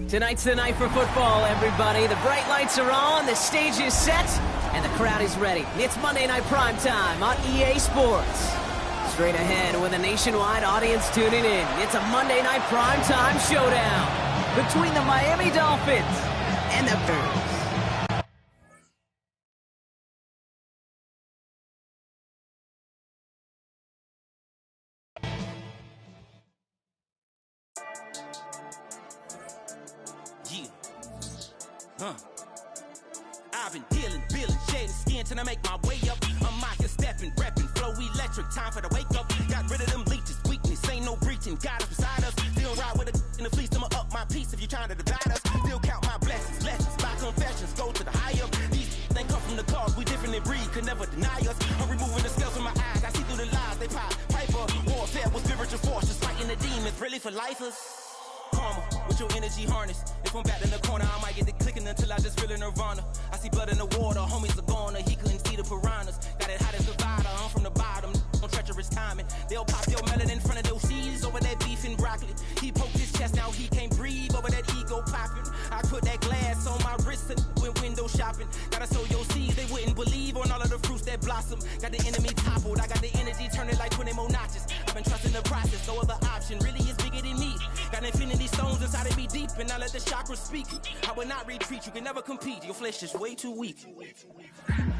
Tonight's the night for football, everybody. The bright lights are on, the stage is set, and the crowd is ready. It's Monday Night Primetime on EA Sports. Straight ahead with a nationwide audience tuning in, it's a Monday Night Primetime showdown between the Miami Dolphins and the Bears. I've been dealing, shading skin till I make my way up. I'm mocking, stepping, repping, flow electric. Time for the wake up. Got rid of them leeches, weakness, ain't no breaching. God is beside us. Still ride with a in the fleece. I'ma up my piece if you're trying to divide us. Still count my blessings, lessons, by confessions. Go to the high up. These they come from the cause. We different in breed, could never deny us. I'm removing the scales from my eyes. I see through the lies they pop. Piper, warfare with spiritual force, just fighting the demons. Really for lifers. Karma, with your energy harness. If I'm back in the corner, I might get the clicking until I just feel a nirvana. I see blood in the water, homies are gone, he couldn't see the piranhas. Got it hot as divider, I'm from the bottom, on treacherous timing. They'll pop your melon in front of those seeds over that beef and broccoli. He poked his chest, now he can't breathe over that ego popping. I put that glass on my wrist and went window shopping. Gotta sow your seeds, they wouldn't believe on all of the fruits that blossom. Got the enemy toppled, I got the energy turning like 20 more notches. I've been trusting the process, no other option really is bigger than me. Got infinity stones inside of me deep, and I let the chakras speak. I will not retreat, you can never compete. Your flesh is way too weak.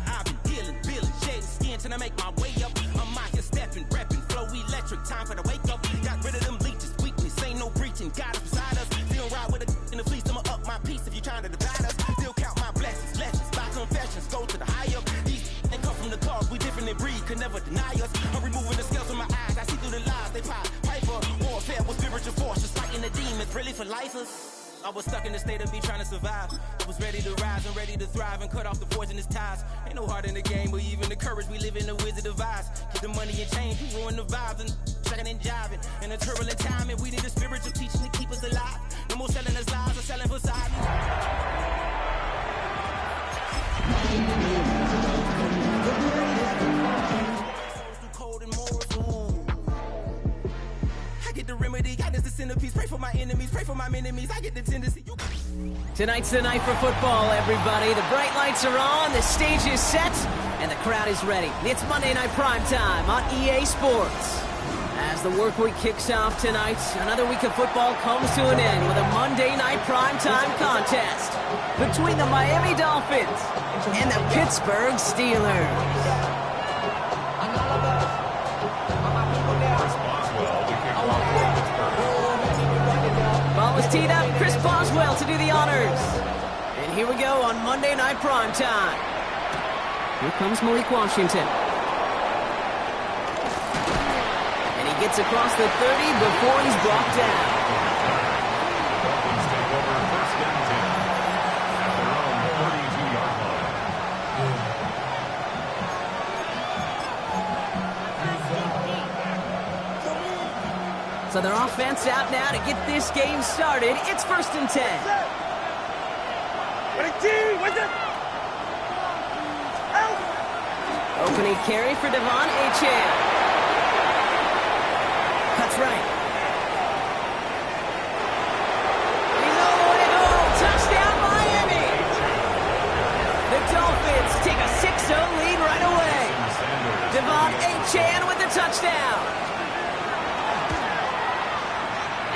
I've been dealing, shading skin till I make my way up. I'm mocking, stepping, repping, flow electric. Time for the wake up. Got rid of them leeches, weakness, ain't no breaching. God is beside us. Still ride with a in the fleece. I'ma up my piece if you're trying to divide us. Still count my blessings, lessons, by confessions. Go to the high up. These they come from the cause. We different in breed, could never deny us. I'm removing the scales from my eyes. I see through the lies they pop. Piper, warfare with spiritual force, just fighting the demons. Really for lifers. I was stuck in the state of me trying to survive. I was ready to rise and ready to thrive and cut off the poisonous ties. Ain't no heart in the game or even the courage. We live in the wizard of Oz. Get the money and change, you ruin the vibes and tracking and jiving. In a turbulent time, and we need a spiritual teaching to keep us alive. No more selling us lies or selling for silence. The remedy, God is the centerpiece. Pray for my enemies, pray for my enemies. I get the tendency. Tonight's the night for football, everybody. The bright lights are on, the stage is set, and the crowd is ready. It's Monday Night Primetime on EA Sports. As the work week kicks off tonight, another week of football comes to an end with a Monday Night Primetime contest between the Miami Dolphins and the Pittsburgh Steelers. Ball was teed up, Chris Boswell to do the honors. And here we go on Monday Night Primetime. Here comes Malik Washington. And he gets across the 30 before he's brought down. Dolphins take over first and 10 at their own 32-yard line. So their offense out now to get this game started. It's first and 10. Opening carry for Devon Achane. Cuts right. He's all the way home. Touchdown, Miami. The Dolphins take a 6-0 lead right away. Devon Achane with the touchdown.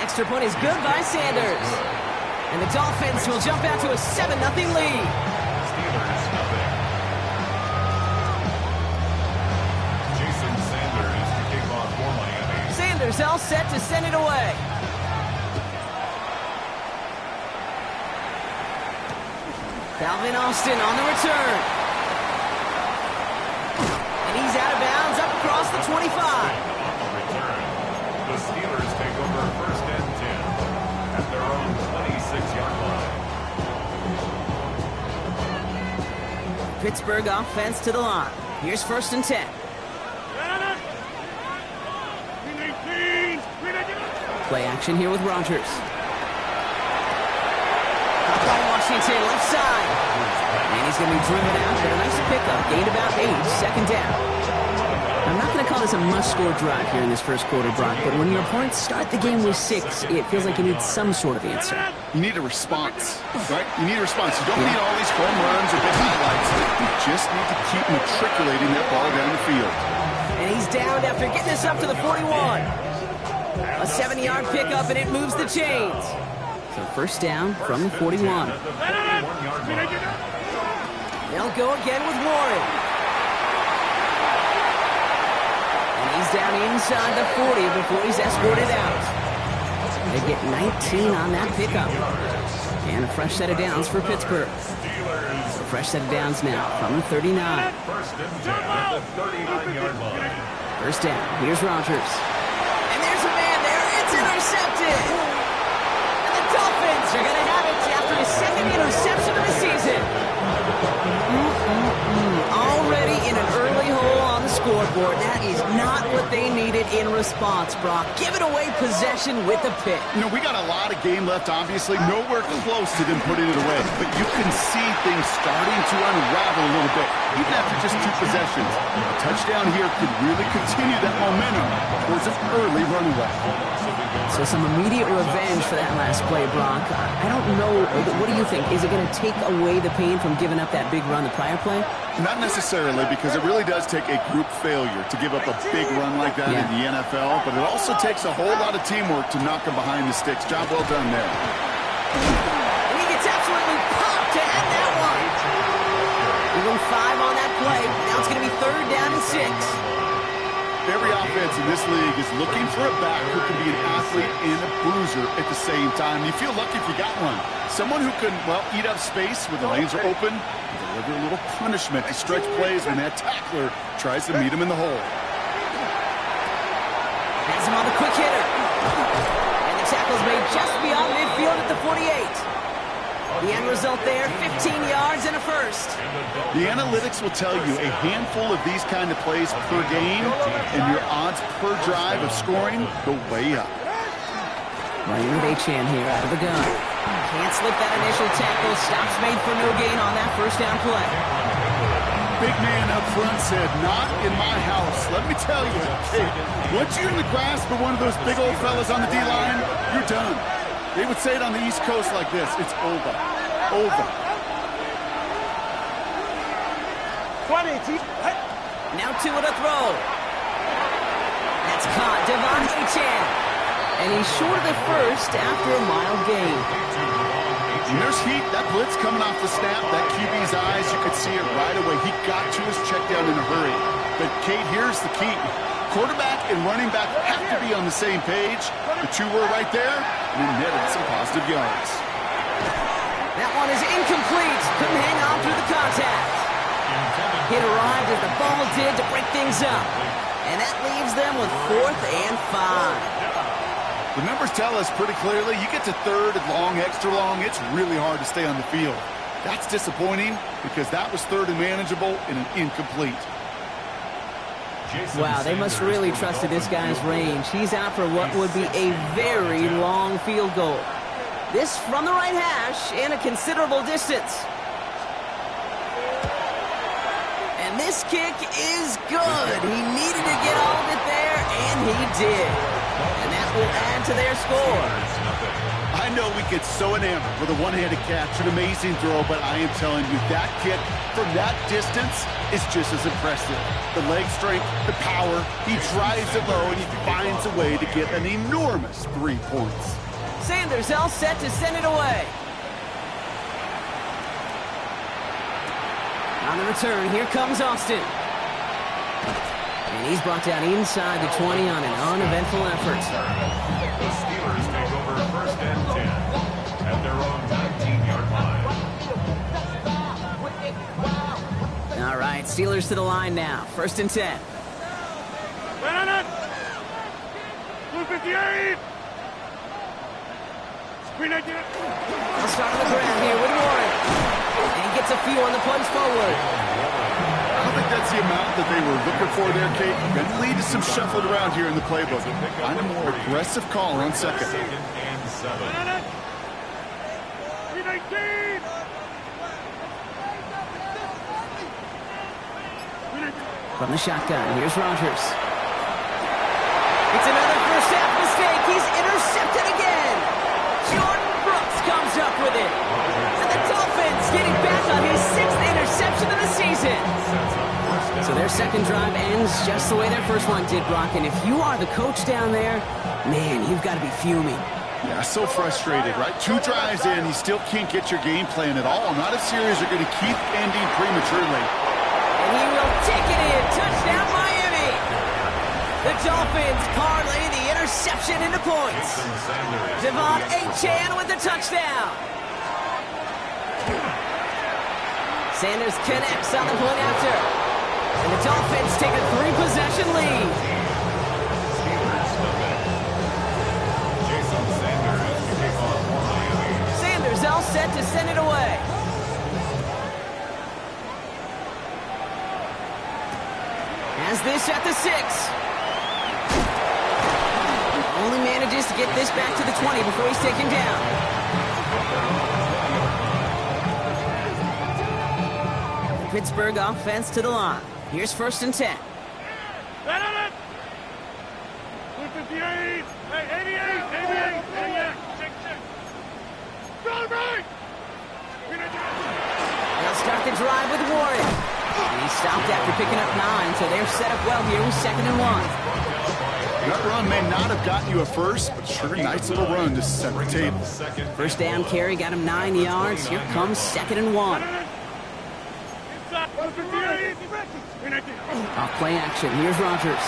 Extra point is good by Sanders. And the Dolphins will jump out to a 7-0 lead. Steelers, nothing. Jason Sanders to kick off for Miami. Sanders all set to send it away. Calvin Austin on the return. And he's out of bounds up across the 25. On the return, the Steelers take over first and 10 at their own 26-yard line. Pittsburgh offense to the line. Here's first and 10. Play action here with Rodgers. By Washington, left side. And he's going to be driven out. Got a nice pickup. Gained about 8. Second down. I'm not going to call this a must-score drive here in this first quarter, Brock, but when your opponents start the game with 6, it feels like you need some sort of answer. You need a response, right? You need a response. You don't need all these home runs or big highlights. You just need to keep matriculating that ball down the field. And he's down after getting this up to the 41. A 70-yard pickup, and it moves the chains. So first down from the 41. They'll go again with Warren. And he's down inside the 40 before he's escorted out. They get 19 on that pickup. And a fresh set of downs for Pittsburgh. So fresh set of downs now from the 39. First and 10 at the 39-yard line. First down. Here's Rodgers. And there's a man there. It's intercepted. And the Dolphins are going to have it after his second interception of the season. Already in an early hole on the scoreboard. That is not what they needed in response, Brock. Giving away possession with the pick. You know, we got a lot of game left, obviously. Nowhere close to them putting it away. But you can see things starting to unravel a little bit, even after just 2 possessions. A touchdown here could really continue that momentum towards an early runaway. So some immediate revenge for that last play, Brock. I don't know. What do you think? Is it going to take away the pain from giving up that big run the prior play? Not necessarily, because it really does take a group failure to give up a big run like that in the NFL, but it also takes a whole lot of teamwork to knock him behind the sticks. Job well done there. And he gets absolutely popped to end that one. Even 5 on that play. Now it's going to be 3rd down and 6. Every offense in this league is looking for a back who can be an athlete and a bruiser at the same time. You feel lucky if you got one. Someone who can, well, eat up space when the lanes are open and deliver a little punishment to stretch plays when that tackler tries to meet him in the hole. Has him on the quick hitter. And the tackle's made just beyond midfield at the 48. The end result there, 15 yards and a first. The analytics will tell you a handful of these kind of plays per game, and your odds per drive of scoring go way up. Running with Achane here out of the gun. Can't slip that initial tackle. Stops made for no gain on that first down play. Big man up front said, not in my house. Let me tell you, hey, once you're in the grasp of one of those big old fellas on the D-line, you're done. They would say it on the East Coast like this. It's over. Over. Now 2 at a throw. That's caught. Devon Achane. And he's short of the first after a mild gain. When there's heat, that blitz coming off the snap, that QB's eyes, you could see it right away. He got to his check down in a hurry. But, Kate, here's the key. Quarterback and running back have to be on the same page. The 2 were right there, and it netted some positive yards. That one is incomplete. Couldn't hang on through the contact. Hit arrived as the ball did to break things up. And that leaves them with 4th and 5. The numbers tell us pretty clearly, you get to 3rd and long, extra long, it's really hard to stay on the field. That's disappointing because that was 3rd and manageable and an incomplete. Wow, they must really trust in this guy's range. He's out for what would be a very long field goal. This from the right hash and a considerable distance. And this kick is good. He needed to get all of it there, and he did. And that will add to their score. I know we get so enamored with a one-handed catch, an amazing throw, but I am telling you, that kick from that distance is just as impressive. The leg strength, the power, he drives it low, and he finds a way to get an enormous 3 points. Sanders all set to send it away. On the return, here comes Austin. And he's brought down inside the 20 on an uneventful effort. The Steelers take over 1st and 10 at their own 19-yard line. All right, Steelers to the line now. 1st and 10. 258. They'll start on the ground here with Warren. And he gets a few on the punch forward. I don't think that's the amount that they were looking for there, Kate. Going to lead to some shuffling around here in the playbook. Find a more aggressive call on 2nd. 2nd and 7. 319. From the shotgun, here's Rodgers. It's another first half mistake. He's intercepted again. Jordan Brooks comes up with it. And the Dolphins getting back on his 6th interception of the season. So their second drive ends just the way their first one did, Brock. And if you are the coach down there, man, you've got to be fuming. Yeah, so frustrated, right? 2 drives in, you still can't get your game plan at all. Not if series are going to keep ending prematurely. And he will take it in. Touchdown, Miami. The Dolphins parlay the interception into points. Devon Achane with the touchdown. Sanders connects on the point after. And the Dolphins take a 3-possession lead. Sanders all set to send it away. Has this at the 6. Only manages to get this back to the 20 before he's taken down. The Pittsburgh offense to the line. Here's 1st and 10. 258! Hey, 88! 88! 88! Check. Go right! They'll start the drive with Warren. And he stopped after picking up 9, so they're set up well here with 2nd and 1. That run may not have gotten you a first, but sure nice little run to set the table. First down carry got him 9 yards. Here comes 2nd and 1. Off play action. Here's Rodgers.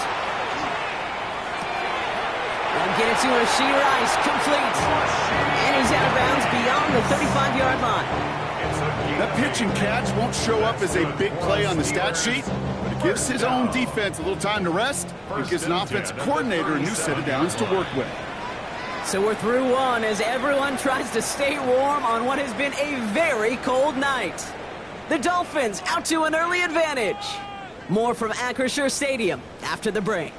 They'll get it to Rashee Rice. Complete. And he's out of bounds beyond the 35-yard line. That pitch and catch won't show up as a big play on the stat sheet, but it gives his own defense a little time to rest. It gives an offensive coordinator a new set of downs to work with. So we're through one as everyone tries to stay warm on what has been a very cold night. The Dolphins out to an early advantage. More from Acrisure Stadium after the break.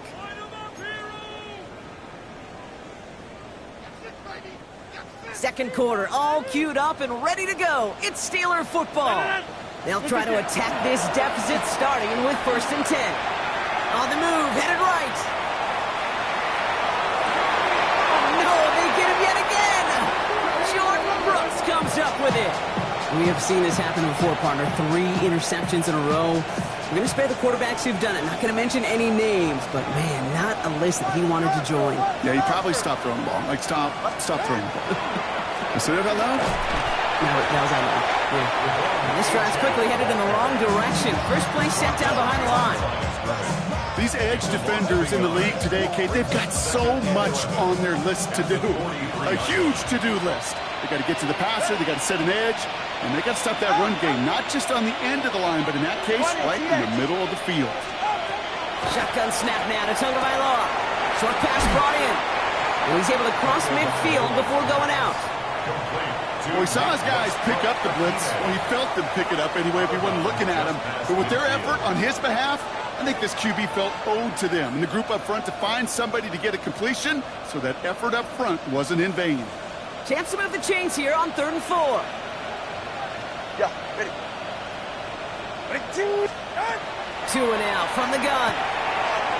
Second quarter, all queued up and ready to go. It's Steeler football. They'll try to attack this deficit starting with 1st and 10. On the move, headed right. Oh, no, they get him yet again. Jordan Brooks comes up with it. We have seen this happen before, partner. 3 interceptions in a row. We're going to spare the quarterbacks who've done it. Not going to mention any names, but, man, not a list that he wanted to join. Yeah, he probably stopped throwing the ball. Like, stop throwing the ball. You said it out loud? No, that was out loud. Yeah. And this drive's quickly headed in the wrong direction. First play set down behind the line. These edge defenders in the league today, Kate, they've got so much on their list to do. A huge to-do list. They got to get to the passer, they got to set an edge, and they got to stop that run game, not just on the end of the line, but in that case, right in the middle of the field. Shotgun snap now to Tagovailoa. Short pass brought in. And he's able to cross midfield before going out. Well, he saw his guys pick up the blitz. Well, he felt them pick it up anyway if he wasn't looking at him. But with their effort on his behalf, I think this QB felt owed to them and the group up front to find somebody to get a completion, so that effort up front wasn't in vain. Chance to move the chains here on 3rd and 4. Yeah, ready. Ready, 2 and out from the gun.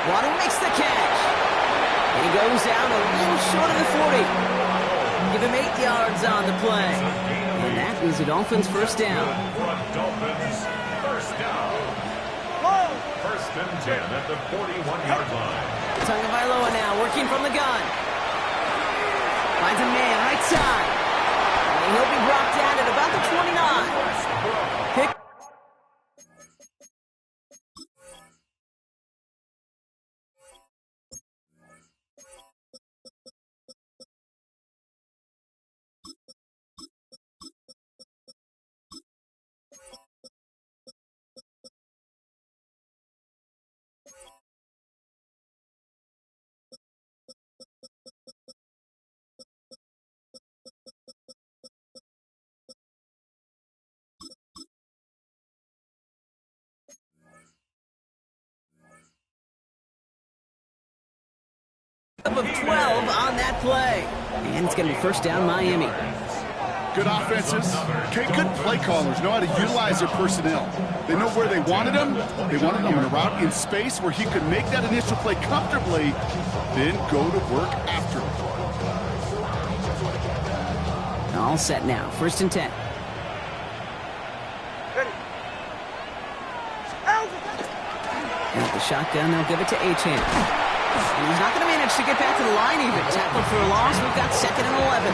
Waddle makes the catch. He goes out a little short of the 40. Give him 8 yards on the play. And that is the Dolphins' first down. Dolphins first down. 1st and 10 at the 41-yard line. Tagovailoa now working from the gun. Finds a man right side. And he'll be brought down at about the 29. Pick. Of 12 on that play. And it's going to be first down Miami. Good offenses. Okay, good play callers know how to utilize their personnel. They know where they wanted him. They wanted him in a route in space where he could make that initial play comfortably, then go to work after it. All set now. 1st and 10. And with the shotgun, they'll give it to Achane. And he's not going to manage to get back to the line even. Tackled for a loss. We've got 2nd and 11.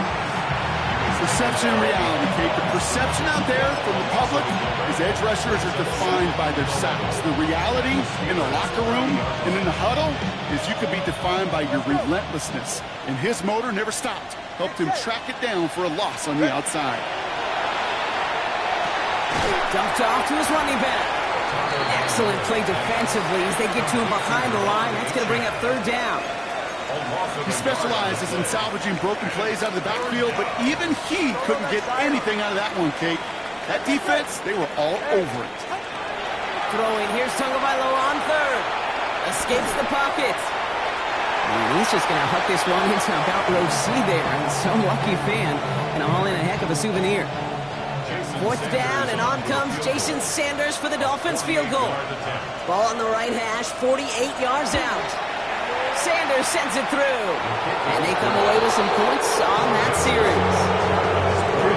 Perception and reality, Kate. The perception out there from the public is edge rushers are defined by their sacks. The reality in the locker room and in the huddle is you could be defined by your relentlessness. And his motor never stopped. Helped him track it down for a loss on the outside. Dumped off to his running back. Excellent play defensively as they get to him behind the line. That's going to bring up 3rd down. He specializes in salvaging broken plays out of the backfield, but even he couldn't get anything out of that one, Kate. That defense, they were all over it. Throwing, here's Tagovailoa on 3rd. Escapes the pocket. And he's just going to huck this one into about row C there. And some lucky fan and haul in a heck of a souvenir. 4th down, and on comes Jason Sanders for the Dolphins field goal. Ball on the right hash, 48 yards out. Sanders sends it through. And they come away with some points on that series.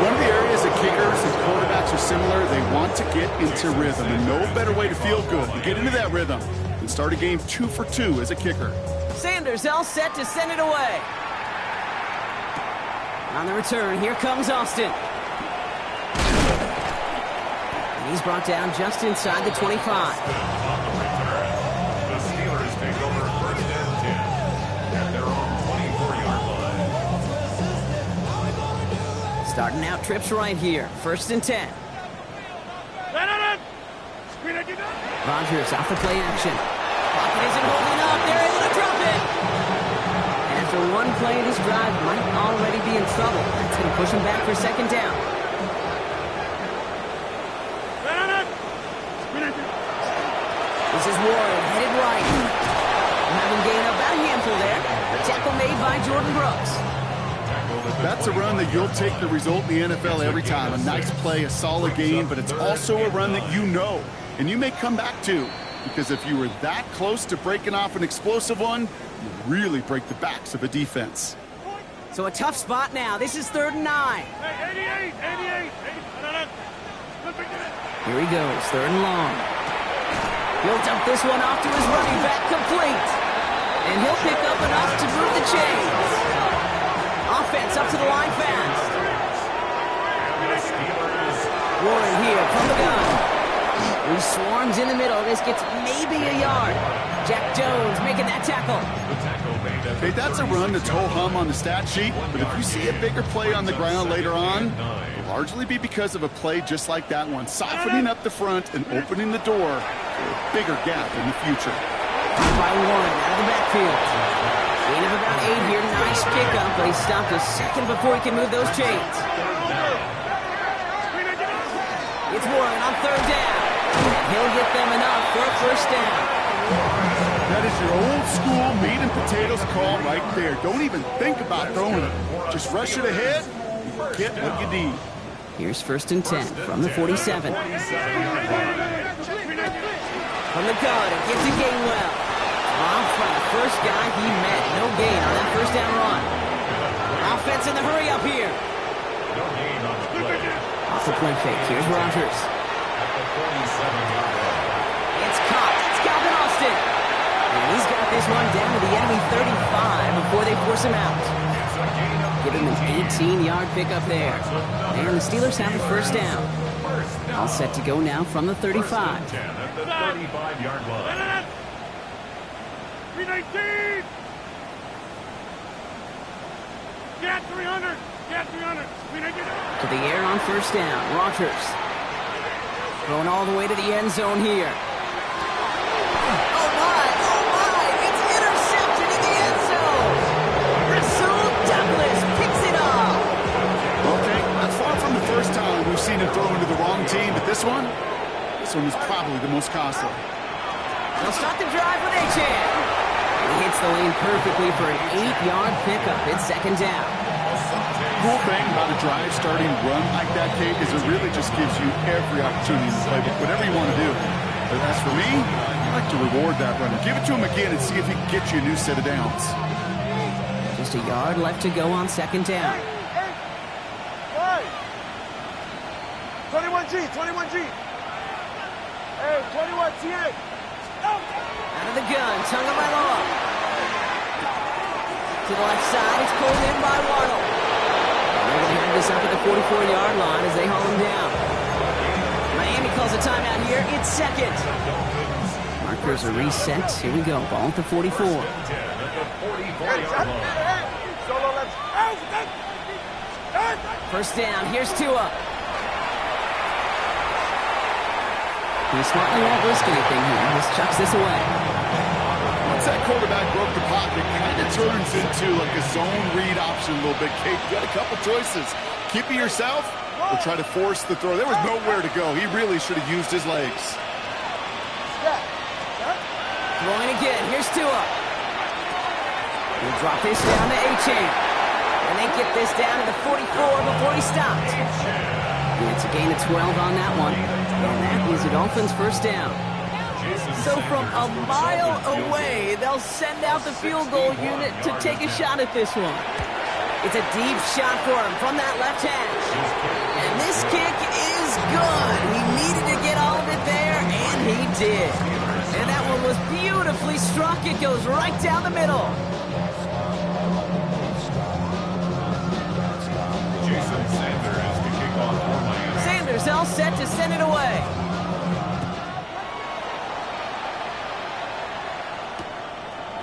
One of the areas that kickers and quarterbacks are similar, they want to get into rhythm. And no better way to feel good, to get into that rhythm, and start a game 2 for 2 as a kicker. Sanders all set to send it away. On the return, here comes Austin. And he's brought down just inside the 25. On the return, the Steelers take over 1st and 10 at their own 24-yard line. Starting out trips right here. 1st and 10. Rodgers off the play action. Pocket isn't holding up. They're able to drop it. And after one play, this drive might already be in trouble. That's going to push him back for 2nd down. This is Warren, headed right. Having gained about a handful there. Tackle made by Jordan Brooks. That's a run that you'll take the result in the NFL every time. A nice play, a solid game, but it's also a run that you know, and you may come back to, because if you were that close to breaking off an explosive one, you really break the backs of a defense. So a tough spot now. This is 3rd and 9. Hey, 88. Here he goes, 3rd and long. He'll dump this one off to his running back, complete. And he'll pick up enough to move the chains. Offense up to the line fast. Warren here from the gun. He swarms in the middle. This gets maybe a yard. Jack Jones making that tackle. Okay, that's a run that's ho-hum on the stat sheet, but if you see a bigger play on the ground later on, it'll largely be because of a play just like that one, softening up the front and opening the door for a bigger gap in the future. By 1 out of the backfield. Gain of about 8 here. Nice pickup, but he stopped a second before he can move those chains. It's Warren on 3rd down. And he'll get them enough for a 1st down. That is your old school meat and potatoes call right there. Don't even think about throwing it. Just rush it ahead and get what you need. Here's 1st and 10 from the 47. From the gun, it gives to Gainwell. Off by the first guy he met. No gain on that 1st down run. Offense in the hurry up here. Off the play fake. Here's Rodgers. It's caught. It's Calvin Austin. And he's got this one down to the enemy 35 before they force him out. Give him an 18-yard pickup there. And the Steelers have the 1st down. All set to go now from the 35. At the 35-yard line. 319! Get 300! Get 300! 319! To the air on 1st down. Rodgers. Going all the way to the end zone here. Oh my! It's intercepted in the end zone! Rasul Douglas picks it up! Okay, that's far from the first time we've seen him throw into the wrong team, but this one was probably the most costly. They'll start the drive with Achane. He hits the lane perfectly for an 8-yard pickup. It's 2nd down. cool thing about a drive starting run like that, Kate, is it really just gives you every opportunity to play whatever you want to do. But as for me, I like to reward that runner. Give it to him again and see if he can get you a new set of downs. Just a yard left to go on second down. 21G, 21G. Hey, 21TA. Out of the gun, Tagovailoa. To the left side, it's pulled in by Waddle. They're going to have this up at the 44-yard line as they haul him down. Miami calls a timeout here. It's second. Markers are reset. Here we go. Ball at the 44. First down. Here's Tua. He smartly won't risk anything here. Just chucks this away. Once that quarterback broke the pocket, it kind of turns into like a zone read option a little bit. Kate, you got a couple choices. Keep it yourself or try to force the throw. There was nowhere to go. He really should have used his legs. Throwing again. Here's Tua. He'll drop this down to A-Chain. And they get this down to the 44 before he stopped. It's a gain of 12 on that one. And that is a Dolphins first down. So from a mile away, they'll send out the field goal unit to take a shot at this one. It's a deep shot for him from that left hash. And this kick is good. He needed to get all of it there, and he did. And that one was beautifully struck. It goes right down the middle. Sanders all set to send it away.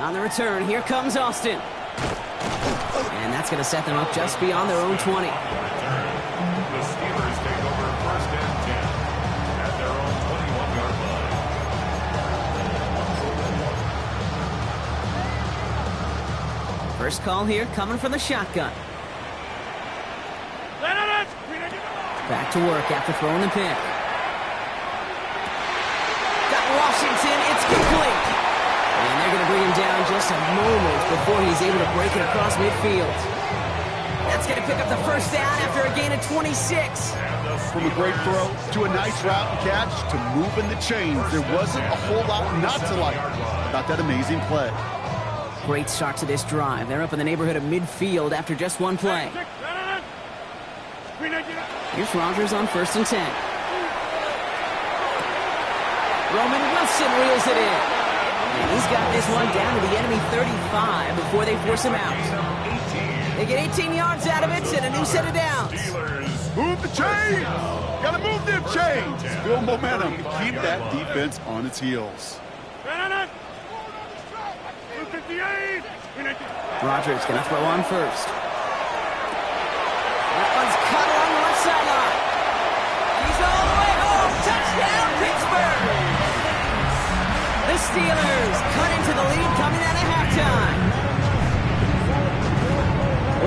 On the return, here comes Austin. And that's going to set them up just beyond their own 20. The Steelers take over first and 10 at their own 21-yard line. First call here coming from the shotgun. Back to work after throwing the pick. Got Washington, it's complete. And they're going to bring him down just a moment before he's able to break it across midfield. That's going to pick up the first down after a gain of 26. From a great throw to a nice route and catch to moving the chains, there wasn't a whole lot not to like about that amazing play. Great start to this drive. They're up in the neighborhood of midfield after just one play. Here's Rodgers on first and 10. Roman Wilson reels it in. And he's got this one down to the enemy 35 before they force him out. They get 18 yards out of it and a new set of downs. Move the chains! Gotta move them chains! Build momentum. Keep that defense on its heels. Rodgers gonna throw on first. That one's cut along the left sideline. He's all the way home. Touchdown, Pittsburgh! The Steelers cut into the lead coming out of halftime.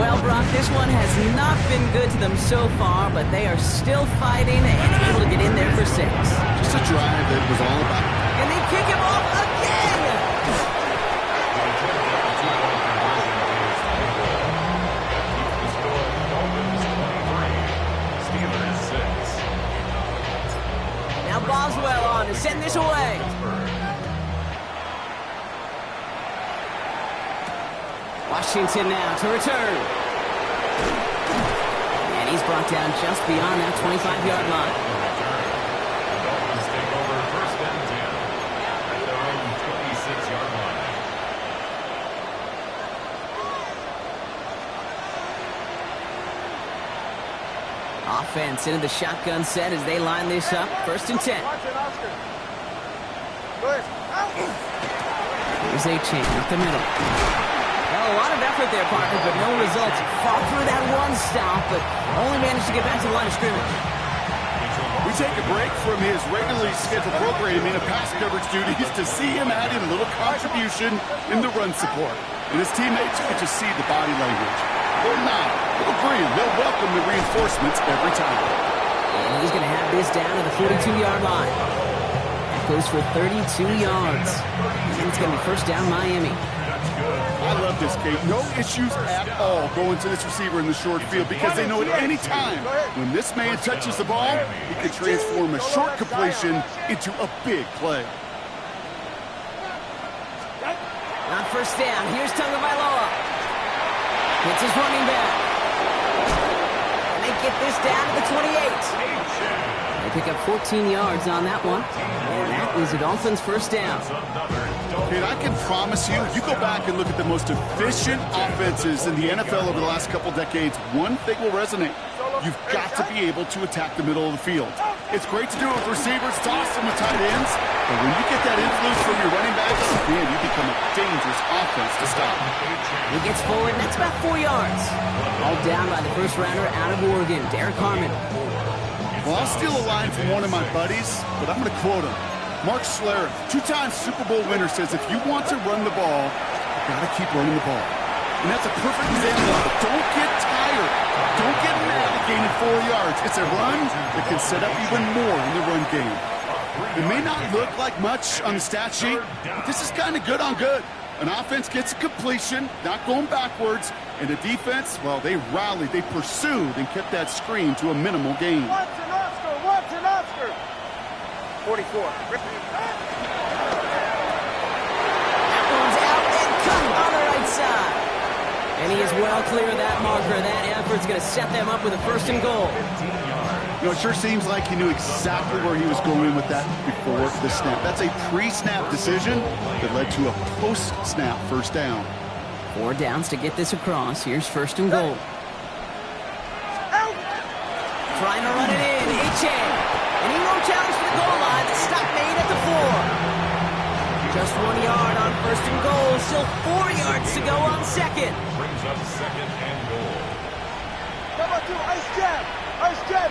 Well, Brock, this one has not been good to them so far, but they are still fighting and able to get in there for 6. Just a drive that was all about. And they kick him off again! Now Boswell on to send this away. Washington now to return. And he's brought down just beyond that 25-yard line. The Dolphins take over first and 10 at their own 26-yard line. Offense into the shotgun set as they line this up. First and 10. Here's A-Chain up the middle. Well, a lot of effort there, partner, but no results. Fought through that one stop, but only managed to get back to the line of scrimmage. We take a break from his regularly scheduled programming of pass coverage duties to see him add in a little contribution in the run support. And his teammates could just see the body language. They'll nod, they'll grin, they'll welcome the reinforcements every time. And he's going to have this down to the 42-yard line. That goes for 32 yards. And it's going to be first down Miami. I love this, Kate. No issues at all going to this receiver in the short field because they know at any time when this man touches the ball, he can transform a short completion into a big play. On first down, here's Tagovailoa. It's his running back. And they get this down to the 28. They pick up 14 yards on that one. And that is a Dolphins first down. Kate, I can promise you, you go back and look at the most efficient offenses in the NFL over the last couple decades, one thing will resonate. You've got to be able to attack the middle of the field. It's great to do it with receivers, toss them with tight ends, but when you get that influence from your running backs, man, you become a dangerous offense to stop. He gets forward, and that's about 4 yards. All down by the first rounder out of Oregon, Derek Harmon. Well, I'll steal a line from one of my buddies, but I'm going to quote him. Mark Schlereth, two-time Super Bowl winner, says if you want to run the ball, you got to keep running the ball. And that's a perfect example of it. Don't get tired. Don't get mad at gaining 4 yards. It's a run that can set up even more in the run game. It may not look like much on the stat sheet, but this is kind of good on good. An offense gets a completion, not going backwards, and the defense, well, they rallied, they pursued, and kept that screen to a minimal gain. Watson, Oscar. 44. That one's out and cut on the right side. And he is well clear of that marker. That effort's going to set them up with a first and goal. You know, it sure seems like he knew exactly where he was going with that before the snap. That's a pre-snap decision that led to a post-snap first down. 4 downs to get this across. Here's first and goal. Trying to run it in. Achane. And he won't challenge for the goal line. The stop made at the 4. Just 1 yard on first and goal. Still 4 yards to go on second. Brings up second and goal. Come on, two. Ice jab.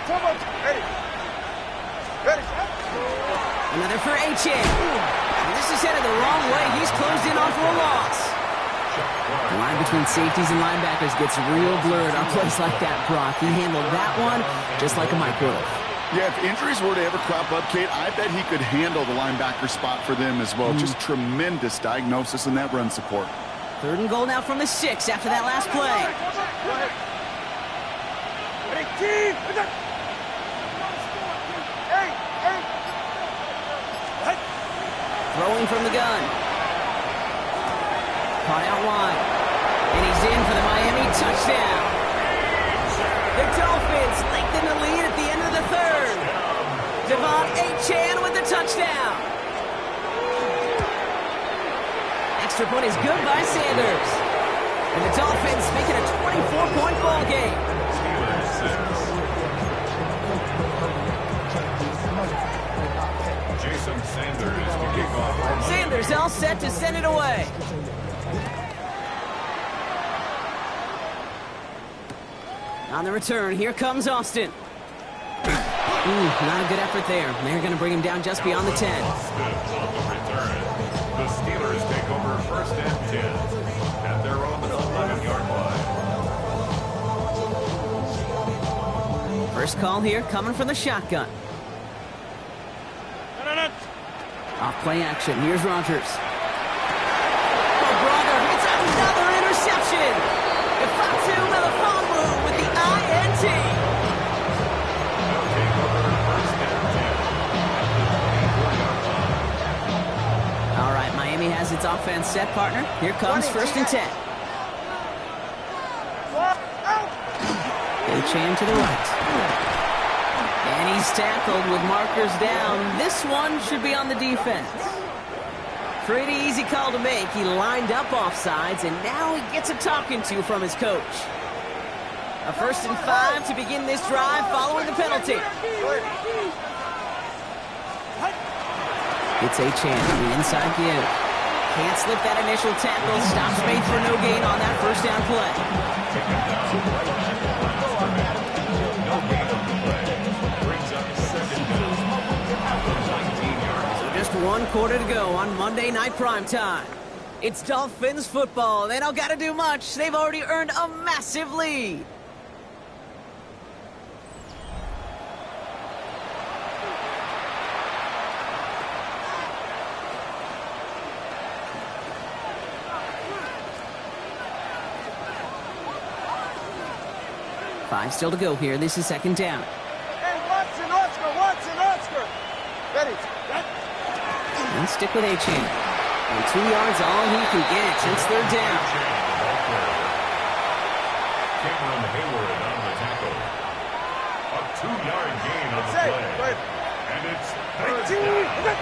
Come on. Ready. Another for Achane. And this is headed the wrong way. He's closed in on for a loss. The line between safeties and linebackers gets real blurred on plays like that, Brock. He handled that one just like a microwave. Yeah, if injuries were to ever crop up, Kate, I bet he could handle the linebacker spot for them as well. Just tremendous diagnosis in that run support. Third and goal now from the 6 after that last play. Hey. Throwing from the gun. Caught out wide. And he's in for the Miami touchdown. The Dolphins lengthen the lead at the end of the third. Devon Achane with the touchdown. Extra point is good by Sanders. And the Dolphins make it a 24-point ball game. Jason Sanders to kick off. Sanders all set to send it away. On the return, here comes Austin. Not a good effort there. They're going to bring him down just beyond the 10. Austin on the return. The Steelers take over first and 10 at their own 11-yard line. First call here coming from the shotgun. Off play action. Here's Rodgers. Oh, brother, it's another interception. Ifatu Melifonwu with the INT. Take over first and 10 at the 24-yard line. All right, Miami has its offense set, partner. Here comes first and 10. Achane to the right. And he's tackled with markers down. This one should be on the defense. Pretty easy call to make. He lined up offsides, and now he gets a talking to from his coach. A first and 5 to begin this drive following the penalty. It's Achane on the inside give. Can't slip that initial tackle. Stops made for no gain on that first down play. No gain on the play. Brings up second down. 19 yards. So just 1 quarter to go on Monday Night Primetime. It's Dolphins football. They don't got to do much. They've already earned a massive lead. 5 still to go here. This is second down. Hey, Watson, Oscar. Ready. And stick with Achane. And 2 yards all he can get since third down. Cameron Hayward on the tackle. A 2-yard gain on the play. And it's third down.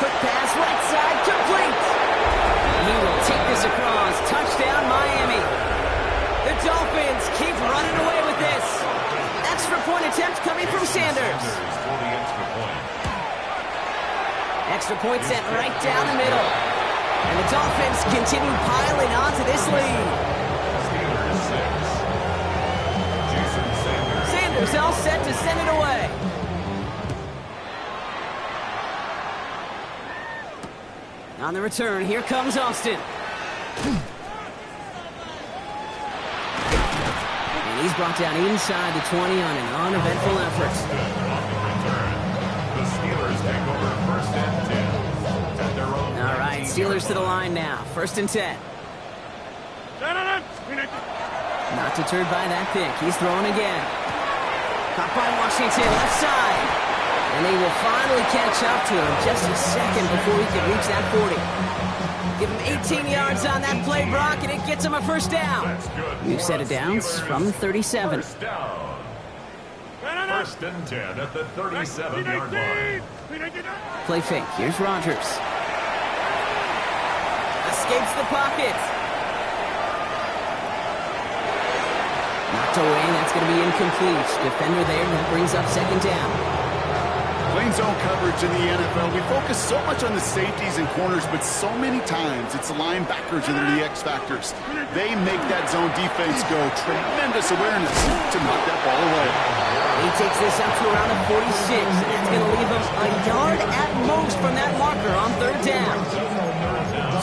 Quick pass, right side, complete. He will take this across. Touchdown, Miami. The Dolphins keep running away with this. Extra point attempt coming from Sanders. For the extra point. Extra point sent right down the middle. And the Dolphins continue piling onto this lead. Steelers 6. Jason Sanders. Sanders all set to send it away. On the return, here comes Austin. And he's brought down inside the 20 on an uneventful effort. On the return, the Steelers take over first and 10 at their own. All right, Steelers to the line now. First and 10. Not deterred by that pick. He's throwing again. Caught by Washington, left side. And they will finally catch up to him just a second before he can reach that 40. Give him 18 yards on that play, Brock, and it gets him a first down. That's good. New set of downs from 37. First down. First and 10 at the 37-yard line. Play fake. Here's Rodgers. Escapes the pocket. Knocked away. That's going to be incomplete. Defender there. That brings up second down. Playing zone coverage in the NFL, we focus so much on the safeties and corners, but so many times it's the linebackers that are the X factors. They make that zone defense go. Tremendous awareness to knock that ball away. He takes this up to around the 46, and that's going to leave him a yard at most from that marker on third down.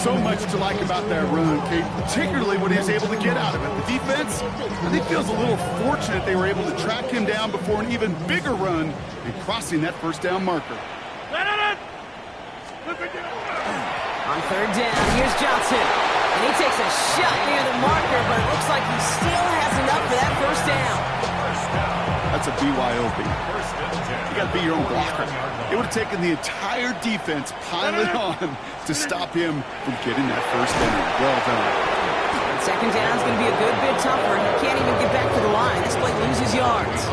So much to like about that run, Kate, particularly what he was able to get out of it. The defense, I think, feels a little fortunate they were able to track him down before an even bigger run and crossing that first down marker. On third down, here's Johnson. And he takes a shot near the marker, but it looks like he still has enough for that first down. That's a BYOB. You got to be your own blocker. It would have taken the entire defense piling on to stop him from getting that first down. Well done. Second down is going to be a good bit tougher. He can't even get back to the line. This play loses yards.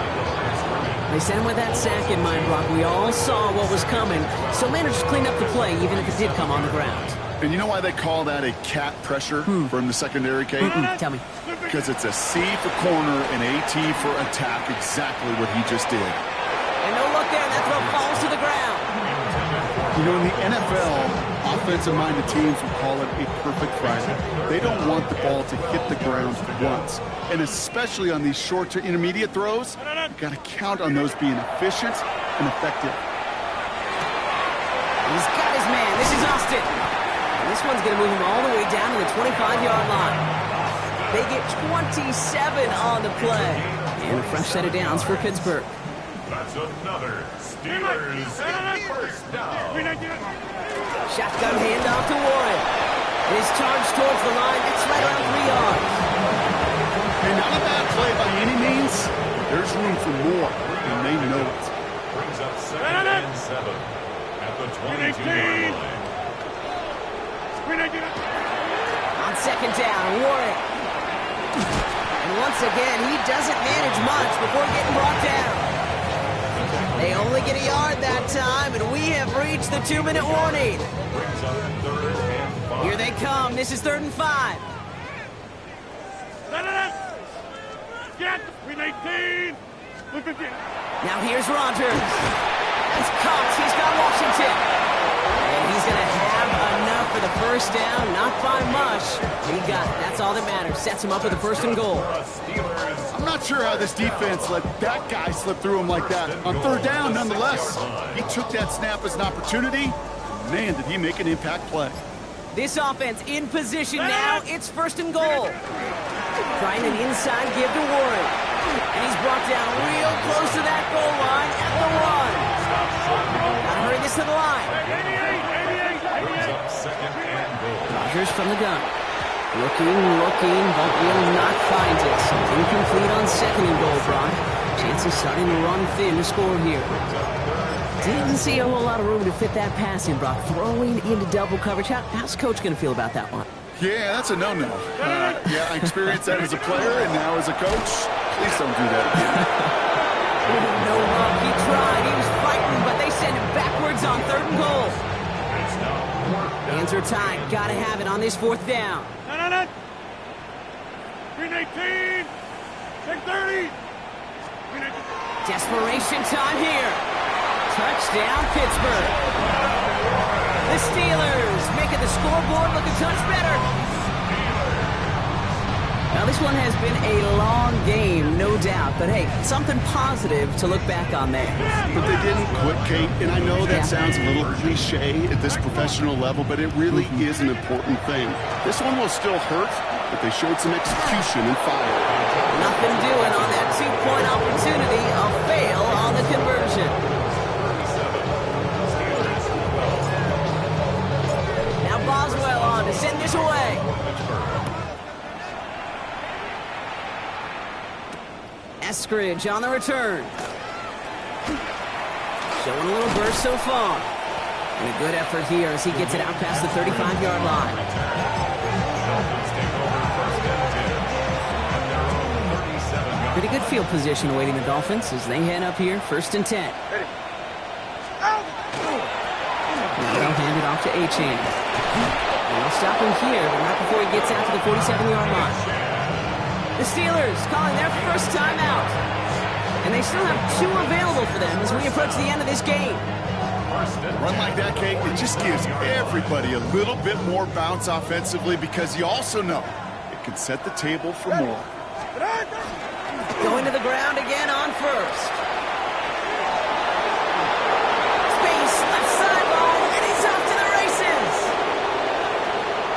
They sent him with that sack in mind, Brock. We all saw what was coming, so managed to clean up the play, even if it did come on the ground. And you know why they call that a cat pressure from the secondary, Kate? Tell me. Because it's a C for corner and a T for attack, exactly what he just did. And no look there, that throw falls to the ground. You know, in the NFL, offensive-minded teams will call it a perfect Friday. They don't want the ball to hit the ground once. And especially on these short to intermediate throws, you've got to count on those being efficient and effective. He's got his man. This is Austin. And this one's going to move him all the way down to the 25-yard line. They get 27 on the play. And a fresh set of downs for Pittsburgh. That's another Steelers first down. Shotgun handoff to Warren. And his charge towards the line. It's right around 3 yards. And not a bad play by any means. There's room for more, and they know it. Brings up second and 7 at the 22-yard line. On second down, Warren. And once again, he doesn't manage much before getting brought down. They only get a yard that time, and we have reached the 2-minute warning. Brings up third and 5. Here they come. This is 3rd and 5. Now here's Rodgers. That's Cox. He's got Washington. And he's going to have enough for the first down. Not by much. He got it. That's all that matters. Sets him up with a 1st and goal. I'm not sure how this defense let that guy slip through him like that. On third down, nonetheless, he took that snap as an opportunity. Man, did he make an impact play. This offense in position now. It's 1st and goal. Trying an inside give to Warren. And he's brought down real close to that goal line at the 1. Gotta hurry this to the line. Brings up second and goal. Rodgers from the gun. Looking, but will not find it. Incomplete on second and goal, Brock. Chances starting to run thin to score here. Didn't see a whole lot of room to fit that pass in, Brock. Throwing into double coverage. How's Coach going to feel about that one? Yeah, that's a no-no. Yeah, I experienced that as a player and now as a coach. Please don't do that again. No luck. He tried. He was fighting, but they send him backwards on third and goal. Hands are tied. Got to have it on this fourth down. No. Green 18. Take 30. Desperation time here. Touchdown, Pittsburgh. The Steelers making the scoreboard look a touch better. Now, this one has been a long game, no doubt. But, hey, something positive to look back on there. But they didn't quit, Kate. And I know that sounds a little cliche at this professional level, but it really is an important thing. This one will still hurt, but they showed some execution and fire. Nothing doing on that two-point opportunity. A fail on the conversion. Now Boswell on to send this away. Eskridge on the return. Showing a little burst so far. And a good effort here as he gets it out past the 35-yard line. Pretty good field position awaiting the Dolphins as they head up here, 1st and 10. Now they'll hand it off to Achane. And they'll stop him here, but not before he gets out to the 47-yard line. The Steelers calling their first timeout. And they still have 2 available for them as we approach the end of this game. Run like that, Kate, it just gives everybody a little bit more bounce offensively because you also know it can set the table for more. Going to the ground again on first. Space, left sideline, and he's off to the races.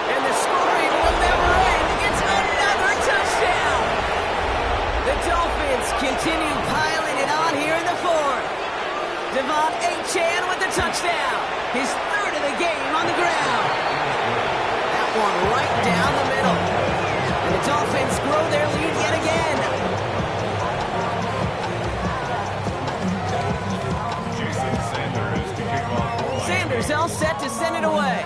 And the scoring will never end. It's another touchdown. The Dolphins continue piling it on here in the 4th. Devon Achane with the touchdown. His 3rd of the game on the ground. That one right down the middle. And the Dolphins grow their lead yet again. Sanders all set to send it away.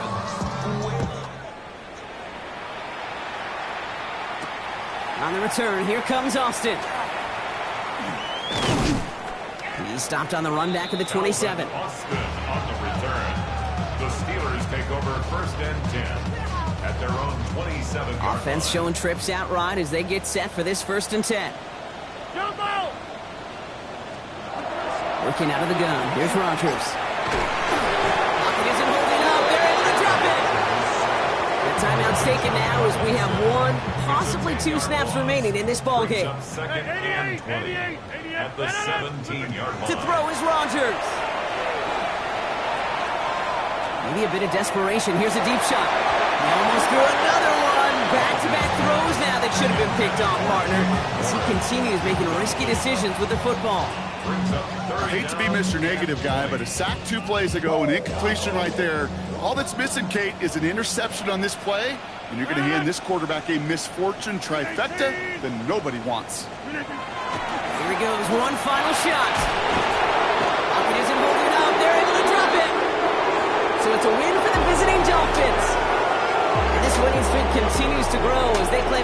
On the return, here comes Austin. He's stopped on the run back of the 27. Austin on the return. The Steelers take over 1st and 10 at their own 27-yard Offense line. showing trips out right as they get set for this 1st and 10. Looking out of the gun. Here's Rodgers. Pocket isn't holding up. They're able to drop it. The timeout's taken now as we have 1, possibly 2 snaps remaining in this ball game. Up 2nd and 20 at the 17-yard line. To throw is Rodgers. Maybe a bit of desperation. Here's a deep shot. He almost threw another one. Back-to-back throws now that should have been picked off, partner, as he continues making risky decisions with the football. I hate to be Mr. Negative guy, but a sack 2 plays ago, an incompletion right there. All that's missing, Kate, is an interception on this play, and you're going to hand this quarterback a misfortune trifecta that nobody wants. Here he goes, one final shot. Pocket isn't holding up. They're able to drop it. So it's a win for the visiting Dolphins. And this winning streak continues to grow as they claim